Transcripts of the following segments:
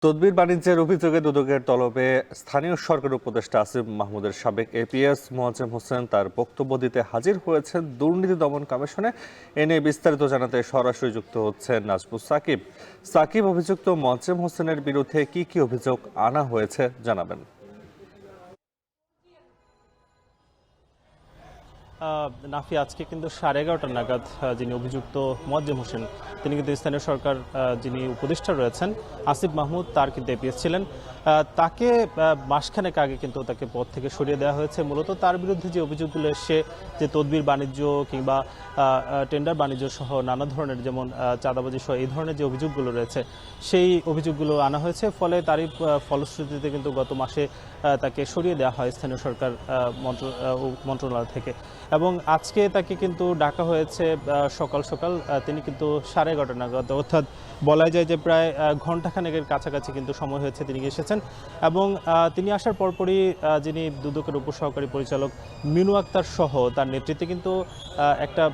তদবির বাণিজ্যের অভিযোগে দুদকের তলবে স্থানীয় সরকার উপদেষ্টা আসিফ মাহমুদের সাবেক এপিএস মোয়াজ্জেম হোসেন তার বক্তব্য দিতে হাজির হয়েছেন দুর্নীতি দমন কমিশনে। এ নিয়ে বিস্তারিত জানাতে সরাসরি যুক্ত হচ্ছেন নাজমুস সাকিব। সাকিব, অভিযুক্ত মোয়াজ্জেম হোসেনের বিরুদ্ধে কি অভিযোগ আনা হয়েছে জানাবেন। নাফি, আজকে কিন্তু 11:30 নাগাদ যিনি অভিযুক্ত মোয়াজ্জেম হোসেন, তিনি কিন্তু স্থানীয় সরকার যিনি উপদেষ্টা রয়েছেন আসিফ মাহমুদ, তার কিন্তু এপিএস ছিলেন, তাকে মাসখানেক আগে কিন্তু তাকে পদ থেকে সরিয়ে দেওয়া হয়েছে। মূলত তার বিরুদ্ধে যে অভিযোগগুলো এসছে, যে তদবির বাণিজ্য কিংবা টেন্ডার বাণিজ্য সহ নানা ধরনের, যেমন চাঁদাবাজি সহ এই ধরনের যে অভিযোগগুলো রয়েছে, সেই অভিযোগগুলো আনা হয়েছে। ফলে তারই ফলশ্রুতিতে কিন্তু গত মাসে তাকে সরিয়ে দেওয়া হয় স্থানীয় সরকার মন্ত্রণালয় থেকে। এবং আজকে তাকে কিন্তু ডাকা হয়েছে সকাল সকাল। তিনি কিন্তু 11:30 নাগাদ, অর্থাৎ বলা যায় যে প্রায় ঘণ্টাখানেকের কাছাকাছি কিন্তু সময় হয়েছে তিনি এসেছেন। এবং তিনি আসার পরপরই যিনি দুদকের উপসহকারী পরিচালক মিনু আক্তার সহ তার নেতৃত্বে কিন্তু একটা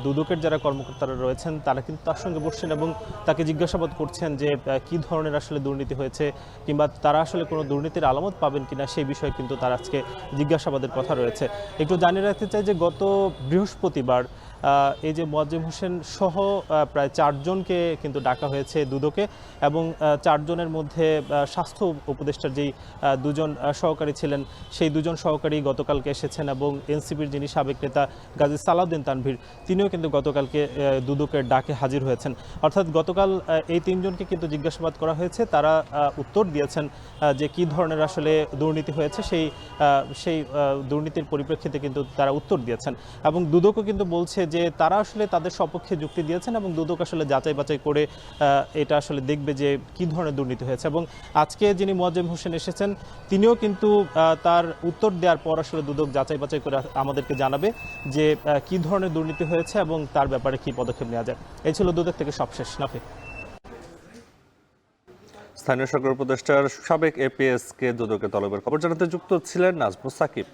দুদকের যারা কর্মকর্তারা রয়েছেন তারা কিন্তু তার সঙ্গে বসছেন এবং তাকে জিজ্ঞাসাবাদ করছেন যে কি ধরনের আসলে দুর্নীতি হয়েছে, কিংবা তারা আসলে কোনো দুর্নীতির আলামত পাবেন কিনা, সেই বিষয়ে কিন্তু তার আজকে জিজ্ঞাসাবাদের কথা রয়েছে। একটু জানিয়ে রাখতে চাই যে গত বৃহস্পতিবার এই যে মোয়াজ্জেম হোসেন সহ প্রায় 4 জনকে কিন্তু ডাকা হয়েছে দুদকে, এবং 4 জনের মধ্যে স্বাস্থ্য উপদেষ্টার যেই 2 জন সহকারী ছিলেন, সেই 2 জন সহকারী গতকালকে এসেছেন, এবং এনসিপির যিনি সাবেক নেতা গাজী সালাউদ্দিন তানভীর, তিনিও কিন্তু গতকালকে দুদকের ডাকে হাজির হয়েছেন। অর্থাৎ গতকাল এই 3 জনকে কিন্তু জিজ্ঞাসাবাদ করা হয়েছে। তারা উত্তর দিয়েছেন যে কি ধরনের আসলে দুর্নীতি হয়েছে, সেই দুর্নীতির পরিপ্রেক্ষিতে কিন্তু তারা উত্তর দিয়েছেন। এবং দুদকও কিন্তু বলছে যে তারা আসলে তাদের সপক্ষে যুক্তি দিয়েছেন, এবং দুদক আসলে যাচাই বাছাই করে এটা আসলে দেখবে যে কি ধরনের দুর্নীতি হয়েছে। এবং আজকে যিনি মোয়াজ্জেম হোসেন এসেছেন, তিনিও কিন্তু তার উত্তর দেওয়ার পর আসলে দুদক যাচাই বাছাই করে আমাদেরকে জানাবে যে কি ধরনের দুর্নীতি হয়েছে এবং তার ব্যাপারে কি পদক্ষেপ নেওয়া যায়। এই ছিল দুদক থেকে সবশেষ। নাফি, স্থানীয় সরকার উপদেষ্টার সাবেক এপিএস কে দুদকের তলবের খবর জানাতে যুক্ত ছিলেন নাজমুস সাকিব।